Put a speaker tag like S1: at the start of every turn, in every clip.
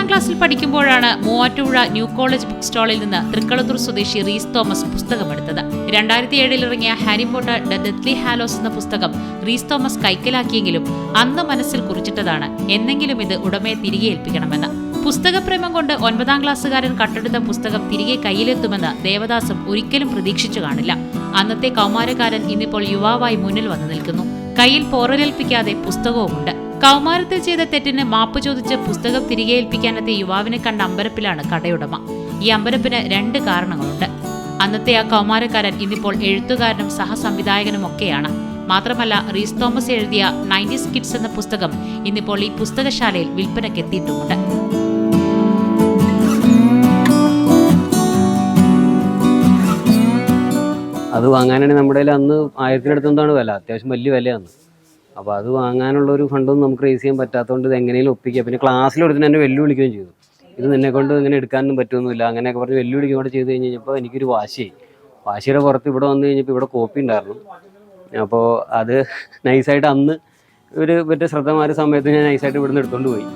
S1: ക്ലാസ്സിൽ പഠിക്കുമ്പോഴാണ് Muvattupuzha new college book സ്റ്റാളിൽ നിന്ന് തൃക്കളത്തൂർ സ്വദേശി റീസ് തോമസ് പുസ്തകമെടുത്തത്. 2007 ഇറങ്ങിയ ഹാരി പോട്ടർ ദ ഡെത്ലി ഹാലോസ് എന്ന പുസ്തകം റീസ് തോമസ് കൈക്കലാക്കിയെങ്കിലും അന്ന് മനസ്സിൽ കുറിച്ചിട്ടതാണ് എന്നെങ്കിലും ഇത് ഉടമയെ തിരികെ ഏൽപ്പിക്കണമെന്ന്. പുസ്തകപ്രേമം കൊണ്ട് 9ാം ക്ലാസ്സുകാരൻ കട്ടെടുത്ത പുസ്തകം തിരികെ കയ്യിലെത്തുമെന്ന് ദേവദാസും ഒരിക്കലും പ്രതീക്ഷിച്ചു കാണില്ല. അന്നത്തെ കൗമാരക്കാരൻ ഇന്നിപ്പോൾ യുവാവായി മുന്നിൽ വന്നു നിൽക്കുന്നു. കയ്യിൽ പോറലേൽപ്പിക്കാതെ പുസ്തകവുമുണ്ട്. കൗമാരത്തിൽ ചെയ്ത തെറ്റിന് മാപ്പ് ചോദിച്ച് പുസ്തകം തിരികെ ഏൽപ്പിക്കാനെത്തിയ യുവാവിനെ കണ്ട അമ്പരപ്പിലാണ് കടയുടമ. ഈ അമ്പരപ്പിന് 2 കാരണങ്ങളുണ്ട്. അന്നത്തെ ആ കൗമാരക്കാരൻ ഇന്നിപ്പോൾ എഴുത്തുകാരനും സഹസംവിധായകനുമൊക്കെയാണ്. മാത്രമല്ല, റീസ് തോമസ് എഴുതിയ 90s കിഡ്സ് എന്ന പുസ്തകം ഇന്നിപ്പോൾ ഈ പുസ്തകശാലയിൽ വിൽപ്പനയ്ക്കെത്തിയിട്ടുമുണ്ട്.
S2: അത് വാങ്ങാനാണെങ്കിൽ നമ്മുടെ കയ്യിൽ അന്ന് 1000-ത്തിനടുത്താണ് വില, അത്യാവശ്യം വലിയ വിലയാണ്. അപ്പോൾ അത് വാങ്ങാനുള്ളൊരു ഫണ്ടൊന്നും നമുക്ക് റേസ് ചെയ്യാൻ പറ്റാത്തതുകൊണ്ട് ഇത് എങ്ങനെയും ഒപ്പിക്കുക. പിന്നെ ക്ലാസ്സിലെടുത്തിന് എന്നെ വെല്ലുവിളിക്കുകയും ചെയ്തു. ഇത് നിന്നെക്കൊണ്ട് ഇങ്ങനെ എടുക്കാനൊന്നും പറ്റുമൊന്നുമില്ല, അങ്ങനെയൊക്കെ പറഞ്ഞ് വെല്ലുവിളിക്കുകയും കൂടെ ചെയ്ത് കഴിഞ്ഞപ്പോൾ എനിക്കൊരു വാശിയുടെ പുറത്ത് ഇവിടെ വന്നു കഴിഞ്ഞപ്പോൾ ഇവിടെ കോപ്പി ഉണ്ടായിരുന്നു. അപ്പോൾ അത് നൈസായിട്ട് അന്ന് മറ്റേ ശ്രദ്ധ മാറിയ സമയത്ത് ഞാൻ നൈസായിട്ട് ഇവിടുന്ന് എടുത്തുകൊണ്ട് പോയി.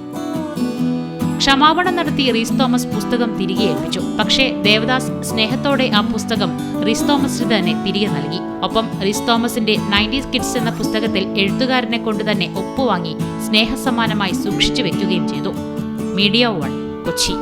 S1: ക്ഷമാപണം നടത്തി റീസ് തോമസ് പുസ്തകം തിരികെ ഏൽപ്പിച്ചു. പക്ഷേ ദേവദാസ് സ്നേഹത്തോടെ ആ പുസ്തകം റീസ് തോമസിന് തന്നെ തിരികെ നൽകി. ഒപ്പം റീസ് തോമസിന്റെ 90s കിഡ്സ് എന്ന പുസ്തകത്തിൽ എഴുത്തുകാരനെ കൊണ്ട് തന്നെ ഒപ്പുവാങ്ങി സ്നേഹസമ്മാനമായി സൂക്ഷിച്ചു വെക്കുകയും ചെയ്തു. മീഡിയ 1 കൊച്ചി.